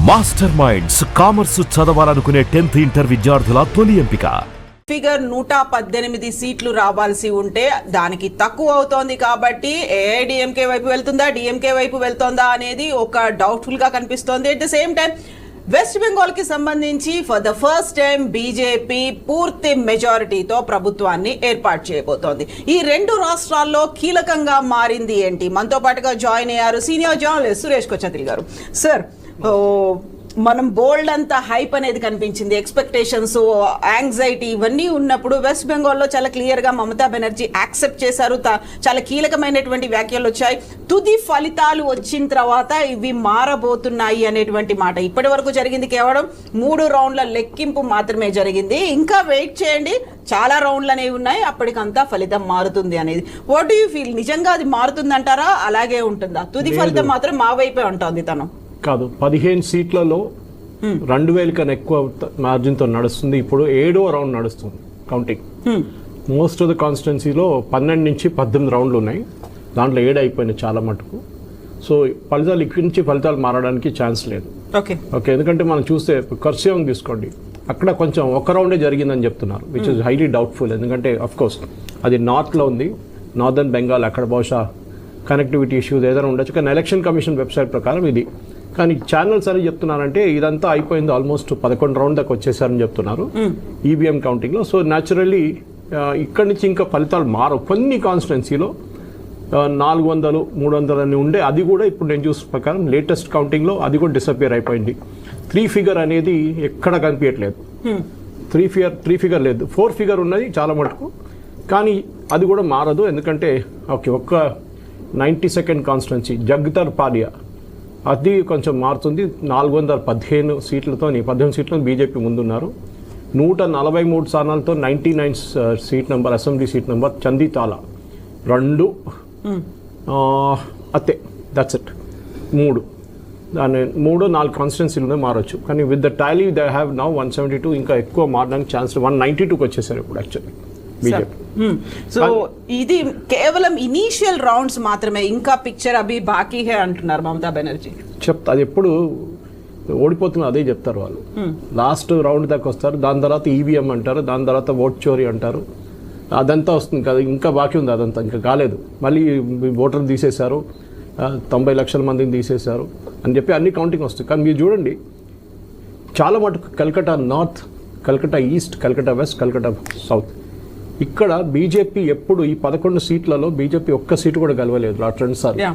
Master minds commerce చదవాలనుకునే 10th inter విద్యార్థుల తొలి ఎంపిక. ఫిగర్ 118 సీట్లు రావాల్సి ఉంటే దానికి తక్కువ అవుతోంది కాబట్టి ఏఐడిఎంకే వైపు వెళ్తుందా డిఎంకే వైపు వెళ్తుందా అనేది ఒక డౌట్ఫుల్ గా కనిపిస్తోంది. At the same time west Bengal కి సంబంధించి for the first time BJP పూర్తి మెజారిటీతో ప్రభుత్వాన్ని ఏర్పాటు చేయబోతోంది. ఈ రెండు రాష్ట్రాల్లో కీలకంగా మారింది ఏంటి? మనతో పాటుగా జాయిన్ అయ్యారు సీనియర్ జర్నలిస్ట్ సురేష్ కొచ్చతిల్ గారు. సార్, మనం బోల్డ్ అంత హైప్ అనేది కనిపించింది, ఎక్స్పెక్టేషన్స్, యాంగ్జైటీ ఇవన్నీ ఉన్నప్పుడు వెస్ట్ బెంగాల్లో చాలా క్లియర్గా మమతా బెనర్జీ యాక్సెప్ట్ చేశారు. చాలా కీలకమైనటువంటి వ్యాఖ్యలు వచ్చాయి. తుది ఫలితాలు వచ్చిన తర్వాత ఇవి మారబోతున్నాయి అనేటువంటి మాట. ఇప్పటి వరకు జరిగింది కేవలం 3 రౌండ్ల లెక్కింపు మాత్రమే జరిగింది. ఇంకా వెయిట్ చేయండి, చాలా రౌండ్లు అనేవి ఉన్నాయి, అప్పటికంతా ఫలితం మారుతుంది అనేది. What do you feel? నిజంగా అది మారుతుందంటారా, అలాగే ఉంటుందా? తుది ఫలితం మాత్రం మా వైపే ఉంటుంది. తను కాదు, 15 సీట్లలో 2000 కన్నా ఎక్కువ మార్జిన్తో నడుస్తుంది. ఇప్పుడు 7వ రౌండ్ నడుస్తుంది కౌంటింగ్. మోస్ట్ ఆఫ్ ద కాన్స్టిట్యున్సీలో 12 నుంచి 18 రౌండ్లు ఉన్నాయి. దాంట్లో 7 అయిపోయినాయి చాలా మటుకు. సో ఫలితాలు ఇక్కడి నుంచి ఫలితాలు మారడానికి ఛాన్స్ లేదు. ఓకే, ఎందుకంటే మనం చూస్తే కర్సియాంగ్ తీసుకోండి, అక్కడ కొంచెం ఒక రౌండే జరిగిందని చెప్తున్నారు, విచ్ ఇస్ హైలీ డౌట్ఫుల్. ఎందుకంటే అఫ్కోర్స్ అది నార్త్లో ఉంది, నార్దర్న్ బెంగాల్, అక్కడ బహుశా కనెక్టివిటీ ఇష్యూస్ ఏదైనా ఉండొచ్చు. కానీ ఎలక్షన్ కమిషన్ వెబ్సైట్ ప్రకారం ఇది. కానీ ఛానల్స్ అని చెప్తున్నారంటే ఇదంతా అయిపోయింది, ఆల్మోస్ట్ 11 రౌండ్ దాకా వచ్చేసారని చెప్తున్నారు ఈవీఎం కౌంటింగ్లో. సో న్యాచురల్లీ ఇక్కడి నుంచి ఇంకా ఫలితాలు మారవు. కొన్ని కాన్స్టిట్యున్సీలో 400, 300 అని ఉండే, అది కూడా ఇప్పుడు నేను చూసిన ప్రకారం లేటెస్ట్ కౌంటింగ్లో అది కూడా డిసపియర్ అయిపోయింది. 3 ఫిగర్ అనేది ఎక్కడ కనిపించట్లేదు. 3 ఫిగర్ లేదు, 4 ఫిగర్ ఉన్నది చాలా మటుకు. కానీ అది కూడా మారదు, ఎందుకంటే ఓకే, ఒక్క 92nd కాన్స్టిట్యున్సీ జగ్తర్ పాలియా అది కొంచెం మారుతుంది. 415 సీట్లతో 18 సీట్లతో బీజేపీ ముందున్నారు. 143 స్థానాలతో 99 seat number, assembly seat number చందీతాలా 2 అతే దట్స్ ఇట్. 4 కాన్స్టిట్యున్సీలు మారొచ్చు. కానీ with the tally they have now 172, ఇంకా ఎక్కువ మారడానికి ఛాన్స్ 192కి వచ్చేసారు ఇప్పుడు యాక్చువల్లీ బీజేపీ. సో ఇది కేవలం ఇనీషియల్ రౌండ్స్ మాత్రమే, ఇంకా పిక్చర్ అభి బాకీ హే అంటున్నారు మమతా బెనర్జీ. చెప్తా, అది ఎప్పుడు ఓడిపోతున్నా అదే చెప్తారు వాళ్ళు. లాస్ట్ రౌండ్ దాకా వస్తారు, దాని తర్వాత ఈవీఎం అంటారు, దాని తర్వాత ఓట్ చోరీ అంటారు. అదంతా వస్తుంది కదా, ఇంకా బాకీ ఉంది, అదంతా ఇంకా కాలేదు. మళ్ళీ ఓటర్లు తీసేశారు, 90 లక్షల మందిని తీసేశారు అని చెప్పి అన్ని కౌంటింగ్ వస్తాయి. కానీ మీరు చూడండి, చాలా మటుకు Calcutta north, Calcutta east, Calcutta west, Calcutta south, ఇక్కడ బీజేపీ ఎప్పుడు ఈ 11 సీట్లలో బీజేపీ ఒక్క సీటు కూడా గెలవలేదు. లాస్ట్ 2 సార్లు.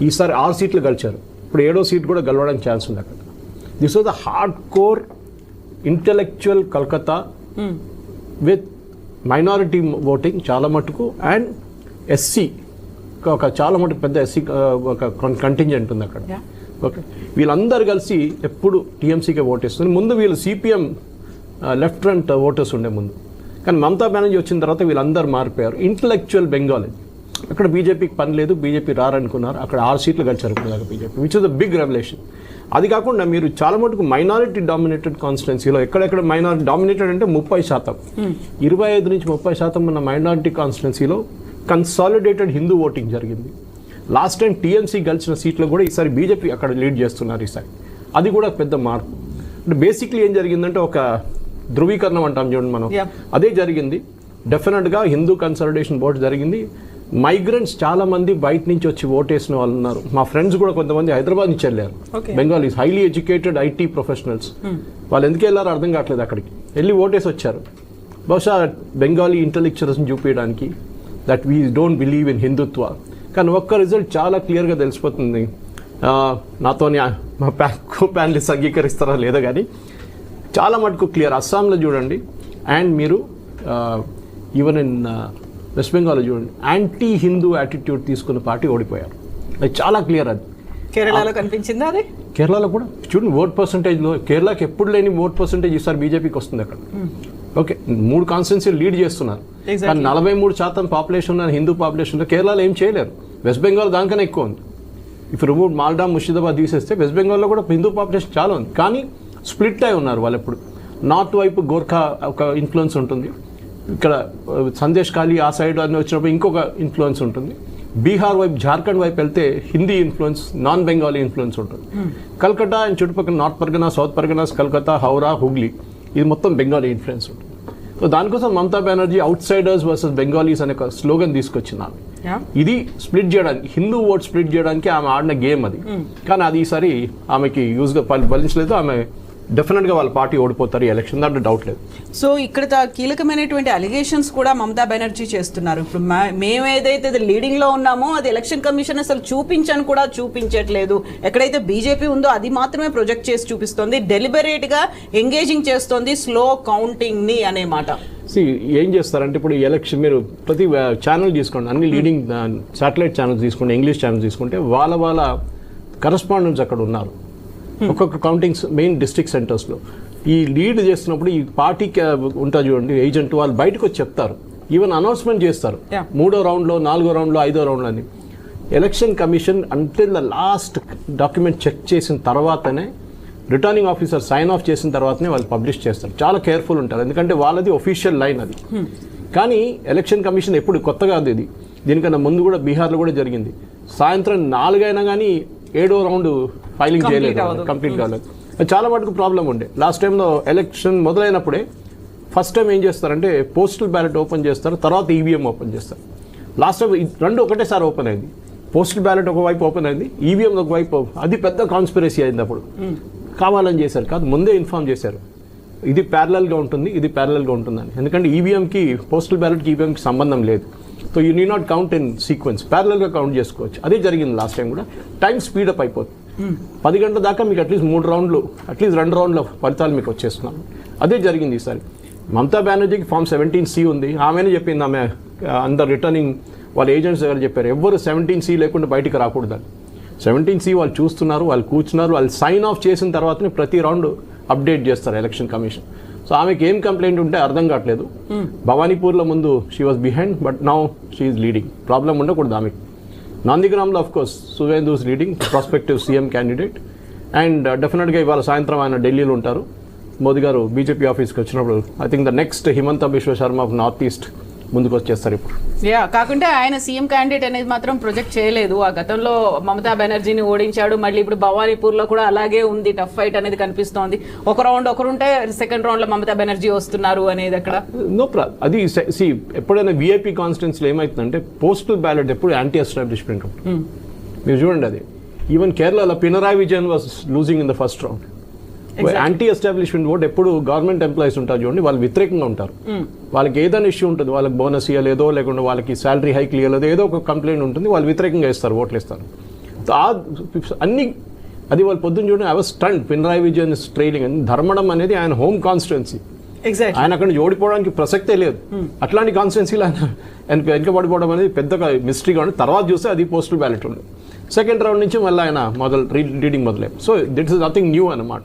ఈసారి 6 సీట్లు గెలిచారు. ఇప్పుడు 7వ సీట్ కూడా గెలవడానికి ఛాన్స్ ఉంది అక్కడ. This was the hard core intellectual Calcutta with minority voting చాలా మటుకు, అండ్ ఎస్సీ ఒక చాలా మటుకు పెద్ద ఎస్సీ ఒక కంటింజెంట్ ఉంది అక్కడ. ఓకే, వీళ్ళందరూ కలిసి ఎప్పుడు టీఎంసీకే ఓటేస్తుంది. ముందు వీళ్ళు సిపిఎం లెఫ్ట్ ఫ్రంట్ ఓటర్స్ ఉండే ముందు. కానీ మమతా బెనర్జీ వచ్చిన తర్వాత వీళ్ళందరూ మారిపోయారు. ఇంటలెక్చువల్ బెంగాలీ, అక్కడ బీజేపీకి పని లేదు, బీజేపీ రారనుకున్నారు. అక్కడ 6 సీట్లు గెలిచారు BJP, which is the big revolution. అది కాకుండా మీరు చాలా మటుకు మైనారిటీ డామినేటెడ్ కాన్స్టిట్యున్సీలో ఎక్కడెక్కడ మైనారిటీ డామినేటెడ్ అంటే 30%, 25 నుంచి 30% ఉన్న మైనారిటీ కాన్స్టిట్యున్సీలో కన్సాలిడేటెడ్ హిందూ ఓటింగ్ జరిగింది. లాస్ట్ టైం టీఎంసీ గెలిచిన సీట్లో కూడా ఈసారి బీజేపీ అక్కడ లీడ్ చేస్తున్నారు ఈసారి. అది కూడా పెద్ద మార్పు. అంటే బేసిక్లీ ఏం జరిగిందంటే ఒక ధృవీకరణం అంటాం చూడండి మనం, అదే జరిగింది. డెఫినెట్గా హిందూ కన్సాలిడేషన్ ఓట్ జరిగింది. మైగ్రెంట్స్ చాలా మంది బయట నుంచి వచ్చి ఓటేసిన వాళ్ళు ఉన్నారు. మా ఫ్రెండ్స్ కూడా కొంతమంది హైదరాబాద్ నుంచి వెళ్ళారు. Bengalis, highly educated IT professionals. వాళ్ళు ఎందుకు వెళ్ళారో అర్థం కావట్లేదు, అక్కడికి వెళ్ళి ఓటేసి వచ్చారు. బహుశా బెంగాలీ ఇంటెలెక్చువల్స్ని చూపించడానికి that we don't believe in Hindutva. కానీ ఒక్క రిజల్ట్ చాలా క్లియర్గా తెలిసిపోతుంది. నాతో మా ప్యానలిస్ట్ అంగీకరిస్తారా లేదా కానీ చాలా మటుకు క్లియర్. అస్సాంలో చూడండి, అండ్ మీరు ఈవెన్ ఇన్ వెస్ట్ బెంగాల్లో చూడండి, యాంటీ హిందూ యాటిట్యూడ్ తీసుకున్న పార్టీ ఓడిపోయారు. అది చాలా క్లియర్. అది కేరళలో కనిపించిందా? అది కేరళలో కూడా చూడండి, ఓట్ పర్సంటేజ్లో కేరళకి ఎప్పుడు లేని ఓట్ పర్సంటేజ్ ఈసారి బీజేపీకి వస్తుంది అక్కడ. ఓకే, 3 కాన్స్టిట్యున్సీలు లీడ్ చేస్తున్నారు. కానీ 43% పాపులేషన్ ఉన్న హిందూ పాపులేషన్లో కేరళలో ఏం చేయలేరు. వెస్ట్ బెంగాల్ దానికన్నా ఎక్కువ ఉంది. ఇప్పుడు రిమూవ్ మాల్డా, ముర్షిదాబాద్ తీసేస్తే వెస్ట్ బెంగాల్లో కూడా హిందూ పాపులేషన్ చాలా ఉంది. కానీ స్ప్లిట్ అయి ఉన్నారు వాళ్ళు. ఎప్పుడు నార్త్ వైపు గోర్ఖా ఒక ఇన్ఫ్లుయెన్స్ ఉంటుంది, ఇక్కడ సందేశ్ ఖాళీ ఆ సైడ్ అని వచ్చినప్పుడు ఇంకొక ఇన్ఫ్లుయెన్స్ ఉంటుంది. బీహార్ వైపు, జార్ఖండ్ వైపు వెళ్తే Hindi influence, non Bengali influence ఉంటుంది. కల్కట్టా అండ్ చుట్టుపక్కల నార్త్ పర్గనాస్, సౌత్ పర్గనాస్, కల్కత్తా, హౌరా, హుగ్లీ, ఇది మొత్తం బెంగాలీ ఇన్ఫ్లుయెన్స్ ఉంటుంది. సో దానికోసం Mamata Banerjee outsiders versus Bengalis అనే ఒక స్లోగన్ తీసుకొచ్చింది ఆమె. ఇది స్ప్లిట్ చేయడానికి, హిందూ ఓట్ స్ప్లిట్ చేయడానికి ఆమె ఆడిన గేమ్ అది. కానీ అది ఈసారి ఆమెకి యూజ్గా ఫలించలేదు. ఆమె డెఫినెట్గా వాళ్ళ పార్టీ ఓడిపోతారు ఈ ఎలక్షన్, దాంట్లో డౌట్ లేదు. సో ఇక్కడ కీలకమైనటువంటి అలిగేషన్స్ కూడా మమతా బెనర్జీ చేస్తున్నారు. ఇప్పుడు మేము ఏదైతే లీడింగ్ లో ఉన్నామో అది ఎలక్షన్ కమిషన్ అసలు చూపించని కూడా చూపించట్లేదు. ఎక్కడైతే బీజేపీ ఉందో అది మాత్రమే ప్రొజెక్ట్ చేసి చూపిస్తోంది, డెలిబరేట్ గా ఎంగేజింగ్ చేస్తోంది స్లో కౌంటింగ్ ని అనే మాట. ఏం చేస్తారంటే ఇప్పుడు ఈ ఎలక్షన్ మీరు ప్రతి ఛానల్ తీసుకోండి, అన్ని లీడింగ్ శాటిలైట్ ఛానల్స్ తీసుకోండి, ఇంగ్లీష్ ఛానల్స్ తీసుకుంటే వాళ్ళ కరెస్పాండెంట్స్ అక్కడ ఉన్నారు ఒక్కొక్క కౌంటింగ్స్ మెయిన్ డిస్ట్రిక్ట్ సెంటర్స్లో. ఈ లీడ్ చేస్తున్నప్పుడు ఈ పార్టీకి ఉంటుంది చూడండి ఏజెంట్, వాళ్ళు బయటకు వచ్చి చెప్తారు, ఈవెన్ అనౌన్స్మెంట్ చేస్తారు 3వ రౌండ్లో, 4వ రౌండ్లో, 5వ రౌండ్లో అని. Election commission until the last document check చేసిన తర్వాతనే, రిటర్నింగ్ ఆఫీసర్ సైన్ ఆఫ్ చేసిన తర్వాతనే వాళ్ళు పబ్లిష్ చేస్తారు. చాలా కేర్ఫుల్ ఉంటారు, ఎందుకంటే వాళ్ళది ఒఫీషియల్ లైన్ అది. కానీ ఎలక్షన్ కమిషన్ ఎప్పుడు కొత్తగా అది, ఇది దీనికన్నా ముందు కూడా బీహార్లో కూడా జరిగింది. సాయంత్రం 4 అయినా కానీ 7వ రౌండ్ ఫైలింగ్ చేయలేదు, కంప్లీట్ కాలేదు. చాలా మటుకు ప్రాబ్లం ఉండే. లాస్ట్ టైంలో ఎలక్షన్ మొదలైనప్పుడే ఫస్ట్ టైం ఏం చేస్తారంటే పోస్టల్ బ్యాలెట్ ఓపెన్ చేస్తారు, తర్వాత ఈవీఎం ఓపెన్ చేస్తారు. లాస్ట్ టైం రెండు ఒకటేసారి ఓపెన్ అయింది. పోస్టల్ బ్యాలెట్ ఒకవైపు ఓపెన్ అయింది, ఈవీఎం ఒకవైపు. అది పెద్ద కాన్స్పిరసీ అయింది. అప్పుడు కావాలని చేశారు కాదు, ముందే ఇన్ఫార్మ్ చేశారు ఇది ప్యారలల్గా ఉంటుంది, ఇది ప్యారలల్గా ఉంటుందని. ఎందుకంటే ఈవీఎంకి, పోస్టల్ బ్యాలెట్కి ఈవీఎంకి సంబంధం లేదు. So you need not count in sequence, ప్యారలల్గా కౌంట్ చేసుకోవచ్చు. అదే జరిగింది లాస్ట్ టైం కూడా. టైం స్పీడప్ అయిపోతుంది. 10 గంటల దాకా మీకు అట్లీస్ట్ 3 రౌండ్లు, అట్లీస్ట్ 2 రౌండ్ల ఫలితాలు మీకు వచ్చేస్తున్నాను. అదే జరిగింది ఈసారి. మమతా బెనర్జీకి ఫామ్ 17C ఉంది, ఆమెనే చెప్పింది. ఆమె అందరు రిటర్నింగ్ వాళ్ళ ఏజెంట్స్ దగ్గర చెప్పారు, ఎవ్వరు 17C లేకుండా బయటికి రాకూడదని. 17C వాళ్ళు చూస్తున్నారు, వాళ్ళు కూర్చున్నారు, వాళ్ళు సైన్ ఆఫ్ చేసిన తర్వాతనే ప్రతి రౌండ్ అప్డేట్ చేస్తారు ఎలక్షన్ కమిషన్. సో ఆమెకి ఏం కంప్లైంట్ ఉంటే అర్థం కావట్లేదు. భవానీపూర్లో ముందు she was behind, but now she is leading. Problem ఉండకూడదు ఆమెకి. నందిగ్రామ్లో of course Suvendu is leading, prospective CM candidate. And డెఫినెట్గా ఇవాళ సాయంత్రం ఆయన ఢిల్లీలో ఉంటారు. మోదీ గారు బీజేపీ ఆఫీస్కి వచ్చినప్పుడు I think the next Himanta Biswa Sharma of north east ముందుకు వచ్చేస్తారు ఇప్పుడు. కాకుంటే ఆయన సీఎం క్యాండిడేట్ అనేది మాత్రం ప్రొజెక్ట్ చేయలేదు. ఆ గతంలో మమతా బెనర్జీని ఓడించాడు, మళ్ళీ ఇప్పుడు భవానీపూర్లో కూడా అలాగే ఉంది. టఫ్ ఫైట్ అనేది కనిపిస్తోంది. ఒక రౌండ్ ఒకరుంటే సెకండ్ రౌండ్ లో మమతా బెనర్జీ వస్తున్నారు అనేది అక్కడ నో ప్రాబ్లం. అది ఎప్పుడైనా విఐపీ కాన్స్టిట్యున్సీలో ఏమవుతుందంటే పోస్టల్ బ్యాలెట్ ఎప్పుడు యాంటీ ఎస్టాబ్లిష్మెంట్ ఉంటుంది. మీరు చూడండి, అది ఈవెన్ కేరళలో Pinarayi Vijayan was losing in the first round. Anti establishment vote ఎప్పుడు గవర్నమెంట్ ఎంప్లాయీస్ ఉంటారు చూడండి, వాళ్ళు వ్యతిరేకంగా ఉంటారు. వాళ్ళకి ఏదైనా ఇష్యూ ఉంటుంది, వాళ్ళకి బోనస్ ఇవ్వలేదో, లేకుండా వాళ్ళకి శాలరీ హైక్ ఇవ్వలేదో, ఏదో ఒక కంప్లైంట్ ఉంటుంది, వాళ్ళు వ్యతిరేకంగా ఇస్తారు, ఓట్లు ఇస్తారు. అన్ని అది వాళ్ళు పొద్దున్న చూడండి. I was stunned, Pinarayi Vijayan is trailing అని. ధర్మడం అనేది ఆయన హోమ్ కాన్స్టిట్యున్సీ, ఆయన అక్కడ నుంచి ఓడిపోవడానికి ప్రసక్తే లేదు. అట్లాంటి కాన్స్టిట్యున్సీలో ఆయన వెనకబడిపోవడం అనేది పెద్దగా మిస్టరీగా ఉంది. తర్వాత చూస్తే అది పోస్టల్ బ్యాలెట్ ఉంది. సెకండ్ రౌండ్ నుంచి మళ్ళీ ఆయన రీడింగ్ మొదలయ్యారు. So this is nothing new అన్నమాట.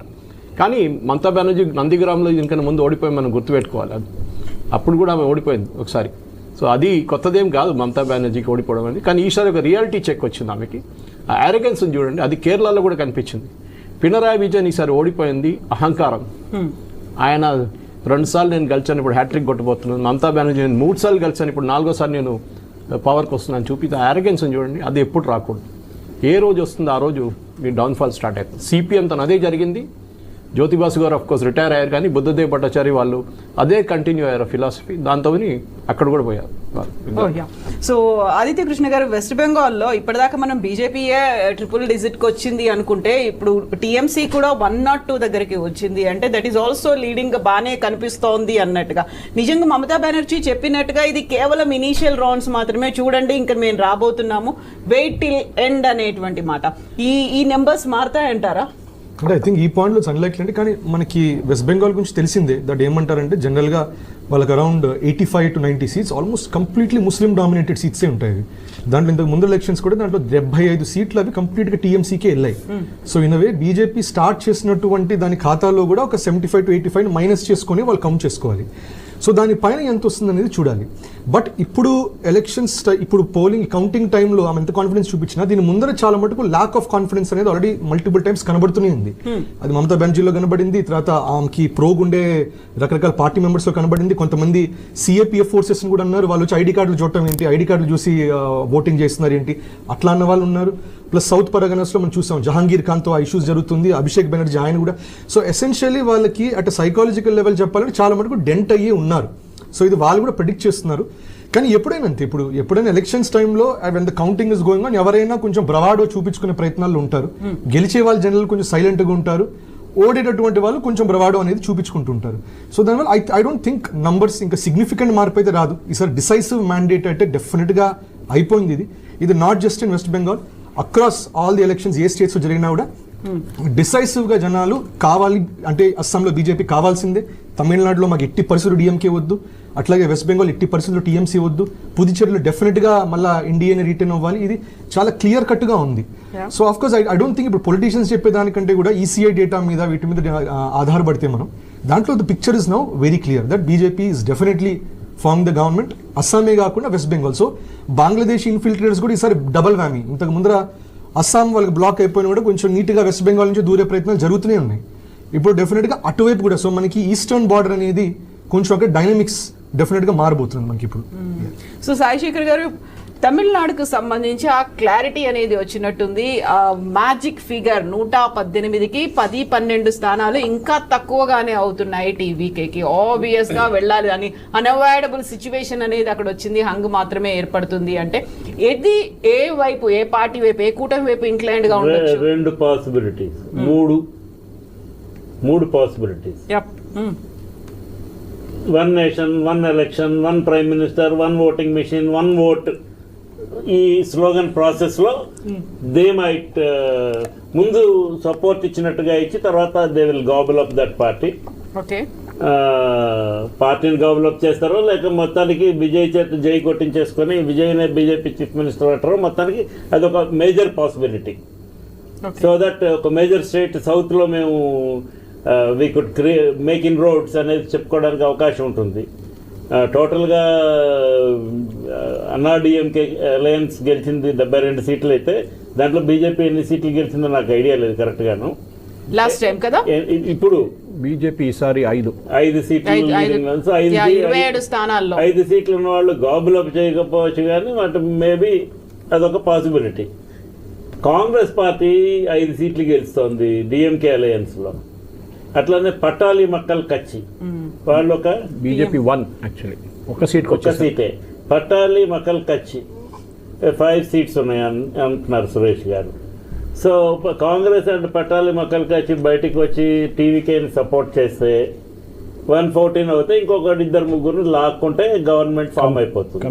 కానీ మమతా బెనర్జీ నందిగ్రామ్లో దీనికన్నా ముందు ఓడిపోయి మనం గుర్తుపెట్టుకోవాలి. అది అప్పుడు కూడా ఆమె ఓడిపోయింది ఒకసారి. సో అది కొత్తదేం కాదు మమతా బెనర్జీకి ఓడిపోవడం అనేది. కానీ ఈసారి ఒక రియాలిటీ చెక్ వచ్చింది ఆమెకి. ఆ ఆరోగెన్స్ చూడండి, అది కేరళలో కూడా కనిపించింది. పినరాయి విజయన్ ఈసారి ఓడిపోయింది అహంకారం. ఆయన 2 సార్లు నేను గెలిచాను, ఇప్పుడు హ్యాట్రిక్ కొట్టబోతున్నాను. మమతా బెనర్జీ నేను 3 సార్లు గెలిచాను, ఇప్పుడు 4వ నేను పవర్కి వస్తున్నాను చూపితే ఆరోగెన్స్ చూడండి. అది ఎప్పుడు రాకూడదు. ఏ రోజు వస్తుందో ఆ రోజు మీ డౌన్ఫాల్ స్టార్ట్ అవుతుంది. సిపిఎంతో అదే జరిగింది. జ్యోతిబాసు గారు ఆఫ్ కోర్స్ రిటైర్ అయ్యారు, కానీ బుద్ధదేవ్ భట్టాచారి వాళ్ళు అదే కంటిన్యూ అయ్యారు ఫిలాసఫీ. దాంతో అక్కడ కూడా పోయారు. సో ఆదిత్య కృష్ణ గారు, వెస్ట్ బెంగాల్లో ఇప్పటిదాకా మనం బీజేపీయే ట్రిపుల్ డిజిట్కి వచ్చింది అనుకుంటే ఇప్పుడు టీఎంసీ కూడా 102 దగ్గరికి వచ్చింది. అంటే దట్ ఈస్ ఆల్సో లీడింగ్ బాగానే కనిపిస్తోంది అన్నట్టుగా. నిజంగా మమతా బెనర్జీ చెప్పినట్టుగా ఇది కేవలం ఇనీషియల్ రౌండ్స్ మాత్రమే, చూడండి ఇంకా మేము రాబోతున్నాము, వెయిట్ టిల్ ఎండ్ అనేటువంటి మాట. ఈ నెంబర్స్ మారుతాయంటారా? అంటే ఐ థింక్ ఈ పాయింట్లో అన్లైక్లీ అంటే, కానీ మనకి వెస్ట్ బెంగాల్ గురించి తెలిసిందే. దట్ ఏమంటారంటే జనరల్గా వాళ్ళకి around 85 to 90 seats almost completely Muslim dominated సీట్సే ఉంటాయి. దాంట్లో ఇంతకు ముందు ఎలక్షన్స్ కూడా దాంట్లో 75 సీట్లు అవి కంప్లీట్గా టీఎంసీకే వెళ్ళాయి. So in away BJP start చేసినటువంటి దాని ఖాతాలో కూడా ఒక 75 to 85 మైనస్ చేసుకొని వాళ్ళు కౌంట్ చేసుకోవాలి. సో దానిపైన ఎంత వస్తుంది అనేది చూడాలి. బట్ ఇప్పుడు ఎలక్షన్స్ ఇప్పుడు పోలింగ్ కౌంటింగ్ టైంలో ఆమె ఎంత కాన్ఫిడెన్స్ చూపించినా దీని ముందర చాలా మటుకు ల్యాక్ ఆఫ్ కాన్ఫిడెన్స్ అనేది ఆల్రెడీ మల్టిపుల్ టైమ్స్ కనబడుతూనే ఉంది. అది మమతా బెనర్జీలో కనబడింది, తర్వాత ఆమెకి ప్రోగుండే రకరకాల పార్టీ మెంబర్స్ లో కనబడింది. కొంతమంది సిఏపిఎఫ్ ఫోర్సెస్ కూడా ఉన్నారు, వాళ్ళు వచ్చి ఐడి కార్డులు చూడటం ఏంటి, ఐడి కార్డులు చూసి ఓటింగ్ చేస్తున్నారు ఏంటి, అట్లా అన్న వాళ్ళు ఉన్నారు. ప్లస్ సౌత్ పరగనాస్లో మనం చూసాం జహాంగీర్ ఖాన్తో ఆ ఇష్యూస్ జరుగుతుంది, అభిషేక్ బెనర్జీ ఆయన కూడా. సో ఎసెన్షియలీ వాళ్ళకి అట్ సైకాలజికల్ లెవెల్ చెప్పాలంటే చాలా మటుకు డెంట్ అయ్యి ఉన్నారు. సో ఇది వాళ్ళు కూడా ప్రెడిక్ట్ చేస్తున్నారు. కానీ ఎప్పుడైనా అంతే, ఇప్పుడు ఎప్పుడైనా ఎలక్షన్స్ టైంలో when the counting is going on ఎవరైనా కొంచెం బ్రవాడో చూపించుకునే ప్రయత్నాలు ఉంటారు. గెలిచే వాళ్ళు జనరల్ కొంచెం సైలెంట్గా ఉంటారు, ఓడేటటువంటి వాళ్ళు కొంచెం బ్రవాడో అనేది చూపించుకుంటుంటారు. సో దానివల్ల ఐ డోంట్ థింక్ నంబర్స్ ఇంకా సిగ్నిఫికెంట్ మార్పు అయితే రాదు. ఈసారి డిసైసివ్ మ్యాండేట్ అయితే డెఫినెట్గా అయిపోయింది. ఇది not just in west Bengal, across all the elections A states జరిగినా కూడా డిసైసివ్ గా జనాలు కావాలి అంటే అస్సాంలో బీజేపీ కావాల్సిందే, తమిళనాడులో మాకు ఎట్టి పరిస్థితులు డిఎంకే వద్దు, అట్లాగే వెస్ట్ బెంగాల్ ఎట్టి పరిస్థితుల్లో టీఎంసీ వద్దు, పుదుచ్చేరిలో డెఫినెట్ గా మళ్ళీ ఇండియాని రిటర్న్ అవ్వాలి. ఇది చాలా క్లియర్ కట్ గా ఉంది. So of course I don't think ఇప్పుడు పొలిటీషియన్స్ చెప్పేదానికంటే కూడా ఈసీఐ డేటా మీద వీటి మీద ఆధారపడితే మనం దాంట్లో the picture is now very clear that BJP is definitely form the government, అస్సామే కాకుండా West Bengal. So Bangladesh infiltrators కూడా ఈసారి డబల్ వ్యామీ. ఇంతకు ముందర అస్సాం వాళ్ళకి బ్లాక్ అయిపోయినా కూడా కొంచెం నీట్గా వెస్ట్ బెంగాల్ నుంచి దూరే ప్రయత్నాలు జరుగుతూనే ఉన్నాయి. ఇప్పుడు డెఫినెట్గా అటువైపు కూడా, సో మనకి ఈస్టర్న్ బార్డర్ అనేది కొంచెం అక్కడ డైనమిక్స్ డెఫినెట్గా మారబోతుంది మనకి ఇప్పుడు. సో సాయిశేఖర్ గారు, తమిళనాడుకు సంబంధించి ఆ క్లారిటీ అనేది వచ్చినట్టుంది. మ్యాజిక్ ఫిగర్ 118కి 10-12 స్థానాలు ఇంకా తక్కువగానే అవుతున్నాయి టీవీకేకి. ఆబ్వియస్ గా వెళ్ళాలి అని అన్అవాయిడబుల్ సిచ్యువేషన్ అనేది అక్కడ వచ్చింది, హంగ్ మాత్రమే ఏర్పడుతుంది. అంటే ఇది ఏ వైపు, ఏ పార్టీ వైపు, ఏ కూటమి వైపు ఇంక్లైన్డ్ గా ఉండొచ్చు? రెండు పాసిబిలిటీస్, మూడు possibilities. One nation, one election, one prime minister, one voting machine, one vote. ఈ స్లోగన్ ప్రాసెస్ లో దే మైట్ ముందు సపోర్ట్ ఇచ్చినట్టుగా ఇచ్చి తర్వాత they will gobble up that party. పార్టీని గాబుల్ అప్ చేస్తారో లేక మొత్తానికి విజయ్ చేత జై కొట్టించేసుకొని విజయ్నే బీజేపీ చీఫ్ మినిస్టర్ అంటారో, మొత్తానికి అదొక మేజర్ పాసిబిలిటీ. సో దట్ ఒక మేజర్ స్టేట్ సౌత్ లో మేము we could make inroads అనేది చెప్పుకోవడానికి అవకాశం ఉంటుంది. టోటల్గా అన్నా డిఎంకే అలయన్స్ గెలిచింది 72 సీట్లు అయితే దాంట్లో బీజేపీ ఎన్ని సీట్లు గెలిచిందో నాకు ఐడియా లేదు కరెక్ట్ గాను. లాస్ట్ టైం కదా, ఇప్పుడు బీజేపీ ఈసారి 5 సీట్లు, 27 స్థానాల్లో 5 సీట్లు ఉన్న వాళ్ళు గాబులప్ చేయకపోవచ్చు, కానీ వాటి మేబీ అదొక పాసిబిలిటీ. కాంగ్రెస్ పార్టీ 5 సీట్లు గెలుస్తోంది డిఎంకే అలయన్స్ లో. అట్లానే పట్టాలి మక్కల్ కచ్చి వాళ్ళు ఒక బీజేపీ 1 యాక్చువల్లీ ఒక సీటే. పట్టాలి మక్కల్ కచ్చి 5 సీట్స్ ఉన్నాయి అంటున్నారు సురేష్ గారు. సో కాంగ్రెస్ అండ్ పట్టాలి మక్కల్ కచ్చి బయటికి వచ్చి టీవీకేని సపోర్ట్ చేస్తే 114 అవుతే ఇంకొకటి 2-3 లాక్కుంటే గవర్నమెంట్ ఫామ్ అయిపోతుంది.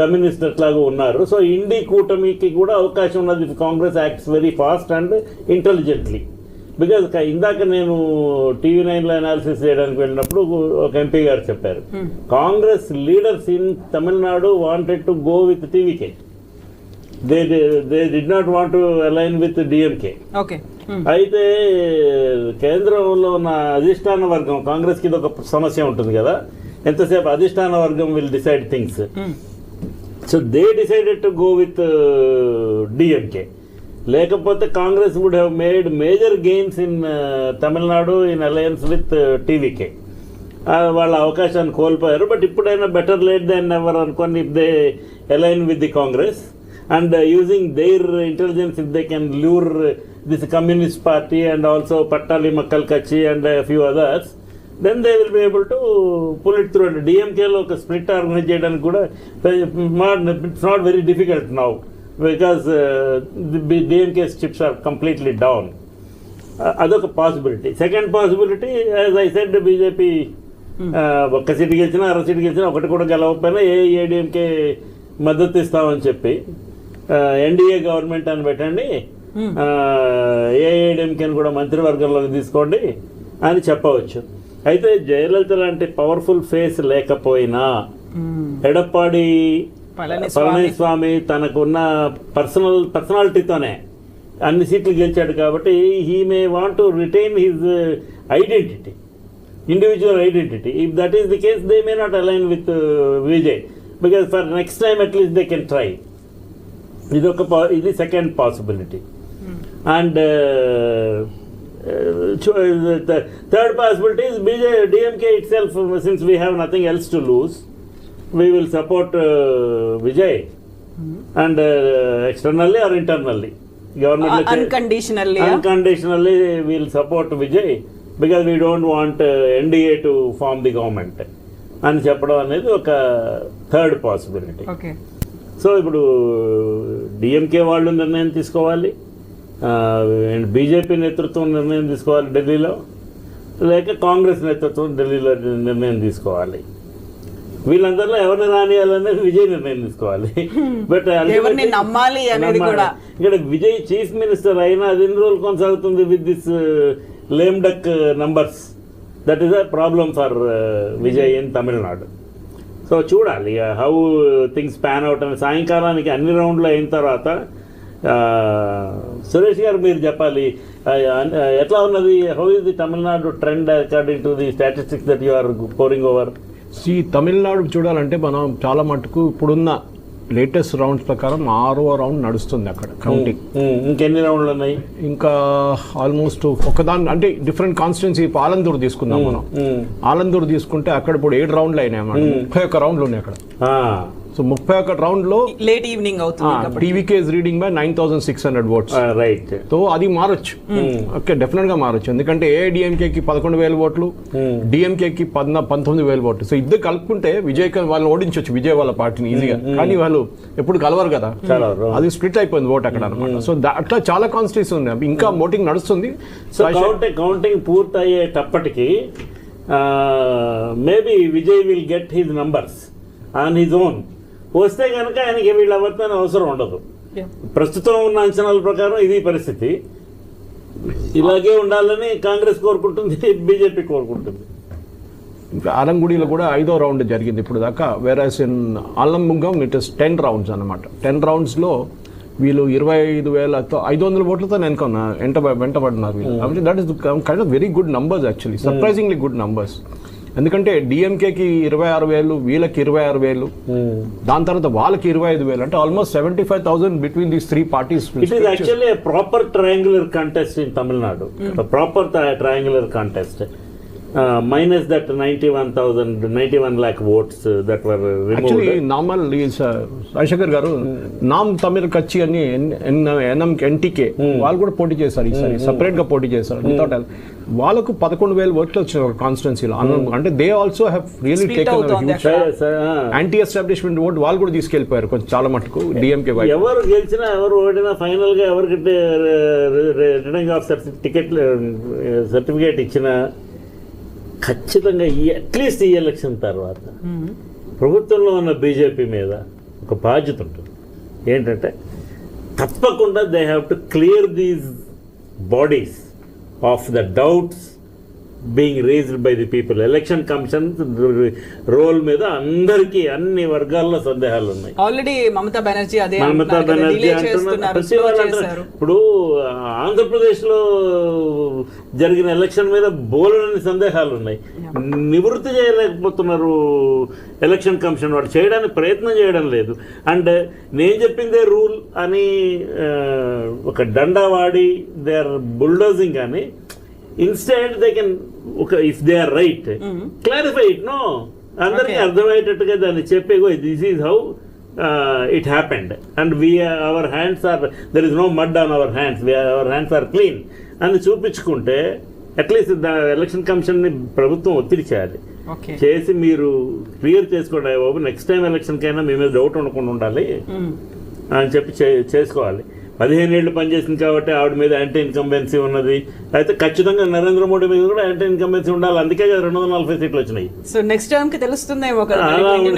కమ్యూనిస్ట్ అట్లాగా ఉన్నారు. సో ఇండి కూటమికి కూడా అవకాశం ఉన్నది. Congress acts very fast and intelligently. Because ఇందాక నేను TV9లో అనాలిసిస్ చేయడానికి వెళ్ళినప్పుడు ఒక ఎంపీ గారు చెప్పారు, Congress leaders in Tamil Nadu wanted to go with TVK, they did not want to align with DMK. అయితే కేంద్రంలో ఉన్న అధిష్టాన వర్గం, కాంగ్రెస్కి ఇది ఒక సమస్య ఉంటుంది కదా, ఎంతసేపు అధిష్టాన వర్గం will decide things. So they decided to go with DMK. లేకపోతే Congress would have made major gains in Tamil Nadu in alliance with TVK. వాళ్ళ అవకాశాన్ని కోల్పోయారు. బట్ ఇప్పుడైనా బెటర్ లేట్ దెన్ నెవర్ అనుకోండి, if they align with the Congress and using their intelligence, if they can lure this communist party and also Pattali Makkal Katchi and few others, then they will be able to pull it through. And డిఎంకేలో ఒక split organise చేయడానికి కూడా it's not very difficult now, because the DMK's chips are completely down. అదొక possibility. Second possibility, as I said, BJP ఒక్క seat గెలిచినా 6 seat గెలిచినా ఒకటి కూడా గెలవకపోయినా AIADMK మద్దతు ఇస్తామని చెప్పి ఎన్డీఏ గవర్నమెంట్ అని పెట్టండి, ఏఐఏడిఎంకేని కూడా మంత్రివర్గంలోకి తీసుకోండి అని చెప్పవచ్చు. అయితే జయలలిత లాంటి పవర్ఫుల్ ఫేస్ లేకపోయినా ఎడప్పాడి పళనిస్వామి తనకున్న పర్సనాలిటీతోనే అన్ని సీట్లు గెలిచాడు కాబట్టి he may want to retain his identity. individual identity. If that is the case, they may not align with Vijay, because for next time at least they can try. This is the second possibility. And the third possibility is DMK itself, since we have nothing else to lose, we will support Vijay, and externally or internally. Government unconditionally we will support Vijay, because we don't want NDA to form the government అని చెప్పడం అనేది ఒక third possibility. So ఇప్పుడు DMK వాళ్ళు నిర్ణయం తీసుకోవాలి, BJP నేతృత్వం నిర్ణయం తీసుకోవాలి ఢిల్లీలో, లేక కాంగ్రెస్ నేతృత్వం ఢిల్లీలో నిర్ణయం తీసుకోవాలి. వీళ్ళందరిలో ఎవరిని రానియాలనేది విజయ్ నిర్ణయం తీసుకోవాలి. బట్ నమ్మాలి అనేది కూడా ఇక్కడ విజయ్ చీఫ్ మినిస్టర్ అయినా అది ఎన్ని రోజులు కొనసాగుతుంది with this lame duck numbers? That is a problem for Vijay in Tamil Nadu. So చూడాలి హౌ థింగ్స్ ప్యాన్ అవుట్ అని. సాయంకాలానికి అన్ని రౌండ్లు అయిన తర్వాత సురేష్ గారు మీరు చెప్పాలి, ఎట్లా ఉన్నది, how is the Tamil Nadu trend according to the statistics that you are poring over? Tamil Nadu చూడాలంటే మనం చాలా మటుకు ఇప్పుడున్న లేటెస్ట్ రౌండ్స్ ప్రకారం 6వ రౌండ్ నడుస్తుంది అక్కడ కౌంటింగ్. ఇంకెన్ని రౌండ్లు ఉన్నాయి? ఇంకా ఆల్మోస్ట్ ఒకదాని అంటే డిఫరెంట్ కాన్స్టిట్యున్సీ. ఆలందూరు తీసుకుందాం మనం. ఆలందూరు తీసుకుంటే అక్కడ ఇప్పుడు 7 రౌండ్లు అయినాయి అన్నమాట. 31 రౌండ్లు ఉన్నాయి అక్కడ. సో 31 రౌండ్లో లేట్ ఈవినింగ్ అవుతుంది. TVK is reading by 9,600 votes. Right. So అది మారొచ్చు. ఓకే, డెఫినెట్ గా మారొచ్చు. ఎందుకంటే ఏఐడిఎంకేకి 11,000 votes, డిఎంకేకి 19,000 votes. సో ఇద్దరు కలుపుకుంటే విజయ్ వాళ్ళని ఓడించవచ్చు, విజయ్ వాళ్ళ పార్టీని ఈజీగా. కానీ వాళ్ళు ఎప్పుడు కలవరు కదా, అది స్ప్లిట్ అయిపోయింది ఓట్ అక్కడ అనమాట. సో అట్లా చాలా కాన్స్టిట్యూన్సీ ఉన్నాయి, ఇంకా ఓటింగ్ నడుస్తుంది. సో కౌంటింగ్ పూర్తయ్యేటప్పటికి maybe Vijay will get his numbers on his own. వస్తే కనుక ఆయనకి వీళ్ళ వర్తన అవసరం ఉండదు. ప్రస్తుతం ఉన్న అంచనాల ప్రకారం ఇది పరిస్థితి. ఇలాగే ఉండాలని కాంగ్రెస్ కోరుకుంటుంది, బీజేపీ కోరుకుంటుంది. ఇంకా ఆలంగుడిలో కూడా 5వ రౌండ్ జరిగింది ఇప్పుడు దాకా. వేరాస్ ఇన్ ఆలంబుంగం ఇట్ ఇస్ 10 rounds అనమాట. 10 roundsలో వీళ్ళు 25,500 votes వెంటబడినారు వీళ్ళు. That is kind of very good numbers actually, surprisingly good numbers. ఎందుకంటే డిఎంకేకి 26,000, వీళ్ళకి 26,000, దాని తర్వాత వాళ్ళకి 25,000, అంటే almost 75,000 between these 3 parties. It is actually proper triangular contest in Tamil Nadu, proper triangular contest. minus that 91 lakh votes that were removed. Actually, normal is Rajasekhar గారు నామ్ తమిళ కచ్చి అని ఎన్టీకే వాళ్ళు కూడా పోటీ చేశారు ఈసారి, సపరేట్ గా పోటీ చేశారు. వితౌట్ వాళ్ళకు 11,000 votes వచ్చినాయి ఒక కాన్స్టిట్యున్సీలో. అంటే they also have really taken anti establishment vote వాళ్ళు కూడా తీసుకెళ్లిపోయారు కొంచెం చాలా మటుకు డిఎంకే. ఎవరు గెలిచినా ఎవరు ఓడినా ఫైనల్ గా ఎవరికి రిటర్నింగ్ ఆఫ్ సర్టిఫికేట్ ఇచ్చినా ఖచ్చితంగా అట్లీస్ట్ ఈ ఎలక్షన్ తర్వాత ప్రభుత్వంలో ఉన్న బీజేపీ మీద ఒక బాధ్యత ఉంటుంది. ఏంటంటే తప్పకుండా they have to clear these bodies of the doubts being raised by the people. Election commission role మీద అందరికీ అన్ని వర్గాల్లో సందేహాలు ఉన్నాయి. ఆల్రెడీ మమతా బెనర్జీ అంటున్నారు. ఇప్పుడు ఆంధ్రప్రదేశ్లో జరిగిన ఎలక్షన్ మీద బోలెడన్ని సందేహాలు ఉన్నాయి, నివృత్తి చేయలేకపోతున్నారు ఎలక్షన్ కమిషన్. వాడు చేయడానికి ప్రయత్నం చేయడం లేదు. అండ్ నేను చెప్పిందే రూల్ అని ఒక డండా వాడి దే ఆర్ బుల్డోజింగ్ అని. Instead they can, if they are right, clarify it. No, అందరికీ అర్థమయ్యేటట్టుగా దాన్ని చెప్పేగో this is how it happened and our hands are, there is no mud on our hands, our hands are clean అని చూపించుకుంటే at least election commission ని ప్రభుత్వం ఒత్తిడి చేయాలి. చేసి మీరు క్లియర్ చేసుకోండి బాబు, నెక్స్ట్ టైం ఎలక్షన్ కైనా మీ మీద డౌట్ ఉండకుండా ఉండాలి అని చెప్పి చేసుకోవాలి. 15 ఏళ్ళు పనిచేసింది కాబట్టి ఆవిడ మీద యాంటీ ఇన్కంబెన్సీ ఉన్నది. అయితే ఖచ్చితంగా నరేంద్ర మోడీ మీద కూడా యాంటీ ఇన్కంబెన్సీ ఉండాలి. అందుకే 240 సీట్లు వచ్చినాయి. సో నెక్స్ట్ టైం కి తెలుస్తుందేమో కదా.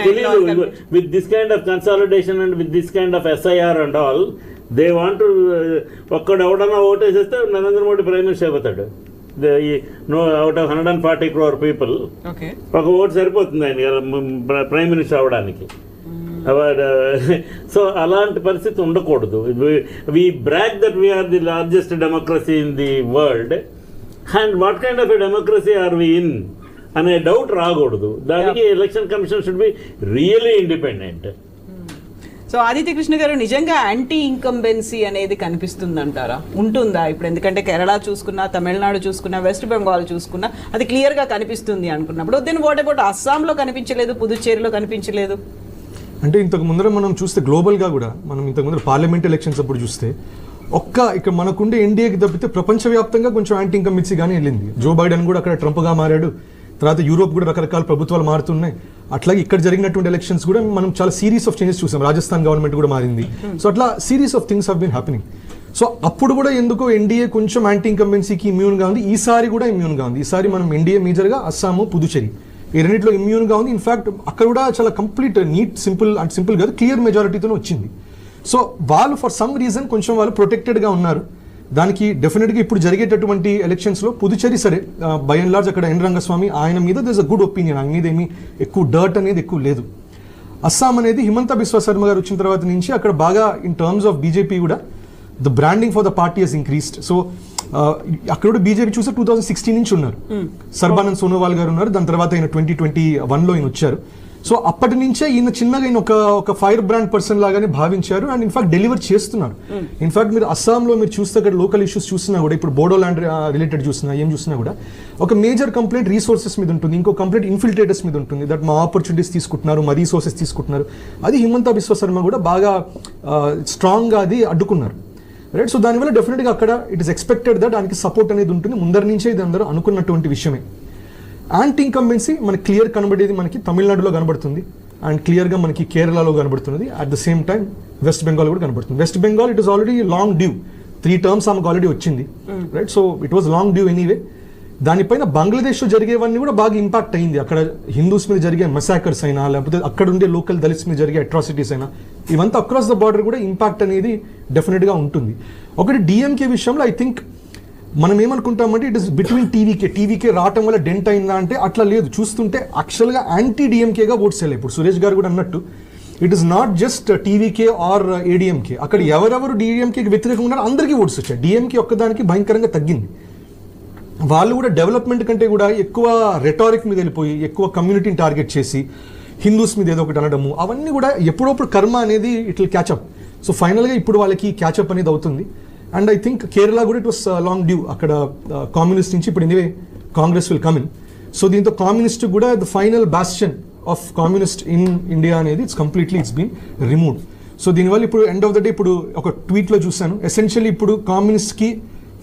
తెలియదు. With this kind of consolidation and with this kind of SIR and all, they want ఒక్కడు ఎవడన్నా ఓటేసేస్తే నరేంద్ర మోడీ ప్రైమ్ మినిస్టర్ అయిపోతాడు. అవుట్ ఆఫ్ 140 crore పీపుల్ ఒక ఓటు సరిపోతుంది ఆయన ప్రైమ్ మినిస్టర్ అవ్వడానికి. సో అలాంటి పరిస్థితి ఉండకూడదు. We brag that we are the largest democracy in the world, and what kind of a democracy are we in? అనే డౌట్ రాకూడదు. దానికి election commission should be really independent. So Aditya Krishna గారు, నిజంగా యాంటీ ఇన్కంబెన్సీ అనేది కనిపిస్తుందంటారా? ఉంటుందా ఇప్పుడు? ఎందుకంటే కేరళ చూసుకున్నా, తమిళనాడు చూసుకున్నా, వెస్ట్ బెంగాల్ చూసుకున్నా అది క్లియర్గా కనిపిస్తుంది అనుకున్నప్పుడు, దెన్ వాట్ అబౌట్ అస్సాంలో కనిపించలేదు, పుదుచ్చేరిలో కనిపించలేదు? అంటే ఇంతకు ముందర మనం చూస్తే గ్లోబల్గా కూడా, మనం ఇంతకు ముందర పార్లమెంట్ ఎలక్షన్స్ అప్పుడు చూస్తే ఇక్కడ మనకుండే ఎన్డీఏకి తప్పితే ప్రపంచవ్యాప్తంగా కొంచెం యాంటీ ఇన్కంబెన్సీ గానీ వెళ్ళింది. జో బైడెన్ కూడా అక్కడ ట్రంప్గా మారాడు, తర్వాత యూరోప్ కూడా రకరకాల ప్రభుత్వాలు మారుతున్నాయి. అట్లాగే ఇక్కడ జరిగినటువంటి ఎలక్షన్స్ కూడా మనం చాలా సిరీస్ ఆఫ్ చేంజెస్ చూసాం. రాజస్థాన్ గవర్నమెంట్ కూడా మారింది. సో అట్లా series of things have been happening. So అప్పుడు కూడా ఎందుకో ఎన్డీఏ కొంచెం యాంటీ ఇన్కంబెన్సీకి ఇమ్యూన్గా ఉంది. ఈసారి కూడా ఇమ్యూన్గా ఉంది. ఈసారి మనం ఎన్డీఏ మేజర్గా అస్సాము, పుదుచ్చేరి ఈ రెండింటిలో ఇమ్యూన్గా ఉంది. ఇన్ఫాక్ట్ అక్కడ కూడా చాలా కంప్లీట్ నీట్ సింపుల్ కాదు, క్లియర్ మెజారిటీతో వచ్చింది. సో వాళ్ళు ఫర్ సమ్ రీజన్ కొంచెం వాళ్ళు ప్రొటెక్టెడ్గా ఉన్నారు. దానికి డెఫినెట్గా ఇప్పుడు జరిగేటటువంటి ఎలక్షన్స్లో పుదుచ్చేరి సరే బై అండ్ లార్జ్ అక్కడ ఎన్ రంగస్వామి ఆయన మీద దిస్ అ గుడ్ ఒపీనియన్, ఆయన మీద ఏమీ ఎక్కువ డర్ట్ అనేది ఎక్కువ లేదు. అస్సాం అనేది హిమంత బిశ్వ శర్మ గారు వచ్చిన తర్వాత నుంచి అక్కడ బాగా ఇన్ టర్మ్స్ ఆఫ్ బీజేపీ కూడా the branding for the party has increased. So అక్కడ కూడా బీజేపీ చూస్తే 2016 నుంచి ఉన్నారు. సర్బానంద్ సోనోవాల్ గారు ఉన్నారు. దాని తర్వాత ఆయన 2021లో ఈయన వచ్చారు. సో అప్పటి నుంచే ఈయన చిన్నగా ఈయన ఒక ఫైర్ బ్రాండ్ పర్సన్ లాగానే భావించారు అండ్ ఇన్ఫాక్ట్ డెలివర్ చేస్తున్నారు. ఇన్ఫాక్ట్ మీరు అస్సాంలో మీరు చూస్తే అక్కడ లోకల్ ఇష్యూస్ చూసినా కూడా, ఇప్పుడు బోడోల్యాండ్ రిలేటెడ్ చూసినా ఏం చూసినా కూడా ఒక మేజర్ కంప్లైంట్ రీసోర్సెస్ మీద ఉంటుంది, ఇంకో కంప్లైంట్ ఇన్ఫిల్ట్రేటర్స్ మీద ఉంటుంది. దట్ మా ఆపర్చునిటీస్ తీసుకుంటున్నారు, మా రీసోర్సెస్ తీసుకుంటున్నారు. అది హిమంత బిశ్వ శర్మ కూడా బాగా స్ట్రాంగ్గా అది అడ్డుకున్నారు. రైట్. సో దానివల్ల డెఫినెట్గా అక్కడ ఇట్ ఇస్ ఎక్స్పెక్టెడ్ దట్ దానికి సపోర్ట్ అనేది ఉంటుంది. ముందర నుంచే ఇది అందరూ అనుకున్నటువంటి విషయమే. యాంటీ ఇన్కంబెన్సీ మనకి క్లియర్ కనబడేది మనకి తమిళనాడులో కనబడుతుంది అండ్ క్లియర్గా మనకి కేరళలో కనబడుతున్నది. At the same time west Bengal కూడా కనబడుతుంది. West Bengal it is already long due, 3 terms ఆమెకు ఆల్రెడీ వచ్చింది. Right. So it was long due anyway. దానిపైన బంగ్లాదేశ్లో జరిగేవన్నీ కూడా బాగా ఇంపాక్ట్ అయింది. అక్కడ హిందూస్ మీద జరిగే మెసాకర్స్ అయినా, లేకపోతే అక్కడ ఉండే లోకల్ దళిత్స్ మీద జరిగే అట్రాసిటీస్ అయినా, ఇవంతా అక్రాస్ ద బార్డర్ కూడా ఇంపాక్ట్ అనేది డెఫినెట్గా ఉంటుంది. ఒకటి డిఎంకే విషయంలో ఐ థింక్ మనం ఏమనుకుంటామంటే ఇట్ ఇస్ బిట్వీన్ టీవీకే రావటం వల్ల డెంట్ అయిందా అంటే అట్లా లేదు. చూస్తుంటే యాక్చువల్గా యాంటీ డిఎంకేగా ఓట్స్ వెళ్ళాయి. ఇప్పుడు సురేష్ గారు కూడా అన్నట్టు it is not just TVK or ADMK. అక్కడ ఎవరెవరు డిఎంకేకి వ్యతిరేకంగా ఉన్నారో అందరికీ ఓట్స్ వచ్చాయి. డిఎంకే ఒక్కదానికి భయంకరంగా తగ్గింది. వాళ్ళు కూడా డెవలప్మెంట్ కంటే కూడా ఎక్కువ రెటారిక్ మీద వెళ్ళిపోయి, ఎక్కువ కమ్యూనిటీని టార్గెట్ చేసి హిందూస్ మీద ఏదో ఒకటి అనడము, అవన్నీ కూడా ఎప్పుడప్పుడు కర్మ అనేది ఇట్ విల్ క్యాచప్. సో ఫైనల్గా ఇప్పుడు వాళ్ళకి క్యాచప్ అనేది అవుతుంది. అండ్ ఐ థింక్ కేరళ కూడా ఇట్ వాస్ లాంగ్ డ్యూ. అక్కడ కామ్యూనిస్ట్ నుంచి ఇప్పుడు anyway Congress will come in. So దీంతో కామ్యూనిస్ట్ కూడా the final bastion of communist in India అనేది ఇట్స్ బీన్ రిమూవ్డ్. సో దీనివల్ల ఇప్పుడు ఎండ్ ఆఫ్ ద డే ఇప్పుడు ఒక ట్వీట్లో చూశాను, ఎసెన్షియల్లీ ఇప్పుడు కామ్యూనిస్ట్కి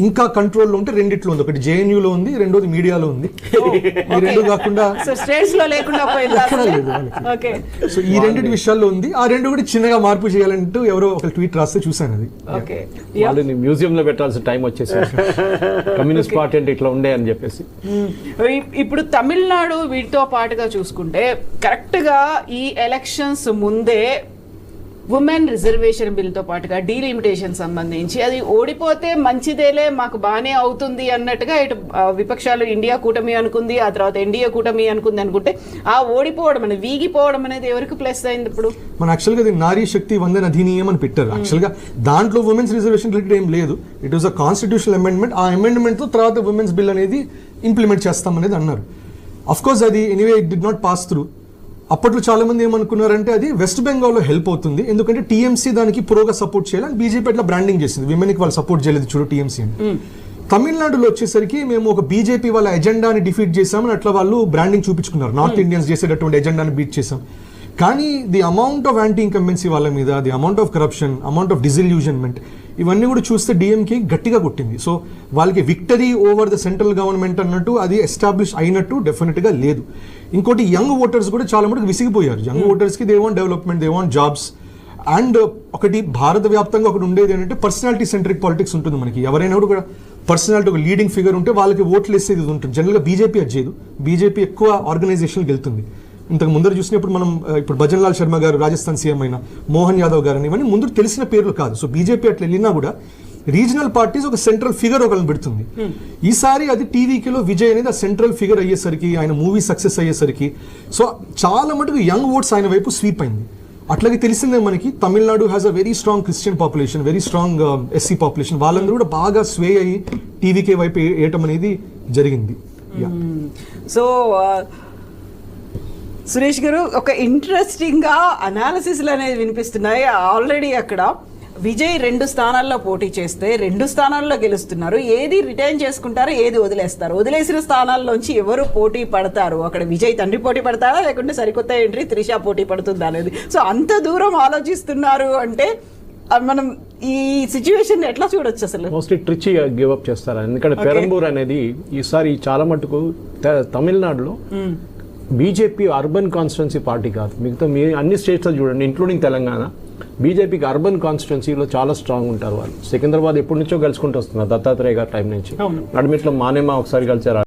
ఇంకా కంట్రోల్లో ఉంటే రెండిట్లో ఉంది. ఒకటి జేఎన్యూలో ఉంది, రెండోది మీడియాలో ఉంది. ఈ రెండు కాకుండా సో ఈ రెండింటి విషయాల్లో ఉంది. ఆ రెండు కూడా చిన్నగా మార్పు చేయాలంటూ ఎవరో ఒక ట్వీట్ రాస్తే చూశాను. అది వాళ్ళని మ్యూజియం లో పెట్టాల్సిన టైం వచ్చేసి కమ్యూనిస్ట్ పార్టీ అంటే ఇట్లా ఉండే అని చెప్పేసి. ఇప్పుడు తమిళనాడు వీటితో పాటుగా చూసుకుంటే కరెక్ట్గా ఈ ఎలక్షన్స్ ముందే ఉమెన్ రిజర్వేషన్ బిల్తో పాటుగా డీలిమిటేషన్ సంబంధించి అది ఓడిపోతే మంచిదేలే, మాకు బాగానే అవుతుంది అన్నట్టుగా ఇటు విపక్షాలు ఇండియా కూటమి అనుకుంది, ఆ తర్వాత ఎన్డీఏ కూటమి అనుకుంటే ఆ ఓడిపోవడం అనేది, వీగిపోవడం అనేది ఎవరికి ప్లస్ అయింది? ఇప్పుడు మన యాక్చువల్గా అది నారీ శక్తి వందన అధినియం అని పెట్టారు. యాక్చువల్గా దాంట్లో ఉమెన్స్ రిజర్వేషన్ రిలేటెడ్ ఏం లేదు. It was a constitutional amendment. ఆ అమెండ్మెంట్తో తర్వాత ఉమెన్స్ బిల్ అనేది ఇంప్లిమెంట్ చేస్తామనేది అన్నారు. అఫ్ కోర్స్ అది anyway it did not pass through. అప్పట్లో చాలా మంది ఏమనుకున్నారంటే అది వెస్ట్ బెంగాల్లో హెల్ప్ అవుతుంది, ఎందుకంటే టీఎంసీ దానికి ప్రోగా సపోర్ట్ చేయాలని బీజేపీ అట్లా బ్రాండింగ్ చేసింది. విమెన్కి వాళ్ళు సపోర్ట్ చేయలేదు చూడు టీఎంసీ అని. తమిళనాడులో వచ్చేసరికి మేము ఒక బీజేపీ వాళ్ళ ఎజెండాని డిఫీట్ చేసామని అట్లా వాళ్ళు బ్రాండింగ్ చూపించుకున్నారు. నార్త్ ఇండియన్స్ చేసేటటువంటి ఎజెండాని బీట్ చేసాం. కానీ the amount of anti incumbency వాళ్ళ మీద, the amount of corruption, amount of disillusionment, ఇవన్నీ కూడా చూస్తే డిఎంకే గట్టిగా కొట్టింది. సో వాళ్ళకి victory over the central government అన్నట్టు అది ఎస్టాబ్లిష్ అయినట్టు డెఫినెట్గా లేదు. ఇంకోటి యంగ్ ఓటర్స్ కూడా చాలా మటుకు విసిగిపోయారు. యంగ్ ఓటర్స్కి they want development, they want jobs. And ఒకటి భారత వ్యాప్తంగా ఒకటి ఉండేది ఏంటంటే పర్సనాలిటీ సెంట్రిక్ పాలిటిక్స్ ఉంటుంది మనకి. ఎవరైనా కూడా పర్సనాలిటీ ఒక లీడింగ్ ఫిగర్ ఉంటే వాళ్ళకి ఓట్లు వేసేది ఉంటుంది. జనరల్గా బీజేపీ అది చేయదు. బీజేపీ ఎక్కువ ఆర్గనైజేషన్కి వెళ్తుంది. ఇంతకు ముందర చూసినప్పుడు మనం ఇప్పుడు భజన్ లాల్ శర్మ గారు రాజస్థాన్ సీఎం అయిన, మోహన్ యాదవ్ గారు అని, ఇవన్నీ ముందు తెలిసిన పేర్లు కాదు. సో బీజేపీ అట్లా వెళ్ళినా కూడా రీజనల్ పార్టీస్ ఒక సెంట్రల్ ఫిగర్ ఒకరిని పెడుతుంది. ఈసారి అది టీవీకేలో విజయ్ అనేది ఆ సెంట్రల్ ఫిగర్ అయ్యేసరికి, ఆయన మూవీ సక్సెస్ అయ్యేసరికి సో చాలా మటుకు యంగ్ ఓట్స్ ఆయన వైపు స్వీప్ అయింది. అట్లాగే తెలిసిందే మనకి Tamil Nadu has a very strong Christian population, very strong SC population. వాళ్ళందరూ కూడా బాగా స్వే అయ్యి టీవీకే వైపు వేయటం అనేది జరిగింది. సో సురేష్ గారు, ఒక ఇంట్రెస్టింగ్ గా అనాలిసిస్లు అనేది వినిపిస్తున్నాయి. ఆల్రెడీ అక్కడ విజయ్ 2 స్థానాల్లో పోటీ చేస్తే 2 స్థానాల్లో గెలుస్తున్నారు. ఏది రిటైన్ చేసుకుంటారు, ఏది వదిలేస్తారు? వదిలేసిన స్థానాల్లోంచి ఎవరు పోటీ పడతారు? అక్కడ విజయ్ తండ్రి పోటీ పడతారా, లేకుంటే సరికొత్త ఎంట్రీ త్రిష పోటీ పడుతుందా అనేది. సో అంత దూరం ఆలోచిస్తున్నారు అంటే మనం ఈ సిచ్యువేషన్ ఎట్లా చూడొచ్చు అసలు? మోస్ట్లీ ట్రిచి గివ్ అప్ చేస్తారు. ఎందుకంటే పెరంబూర్ అనేది ఈసారి చాలా మటుకు తమిళనాడులో బీజేపీ అర్బన్ కాన్స్టిట్యున్సీ పార్టీ కాదు. మిగతా మీ అన్ని స్టేట్స్లో చూడండి, ఇంక్లూడింగ్ తెలంగాణ, బీజేపీకి అర్బన్ కాన్స్టిట్యున్సీలో చాలా స్ట్రాంగ్ ఉంటారు వాళ్ళు. సికింద్రాబాద్ ఎప్పటి నుంచో గెలుచుకుంటూ వస్తున్నారు దత్తాత్రేయ గారి టైం నుంచి. నడిమిట్లో మానేమా ఒకసారి కలిసారు.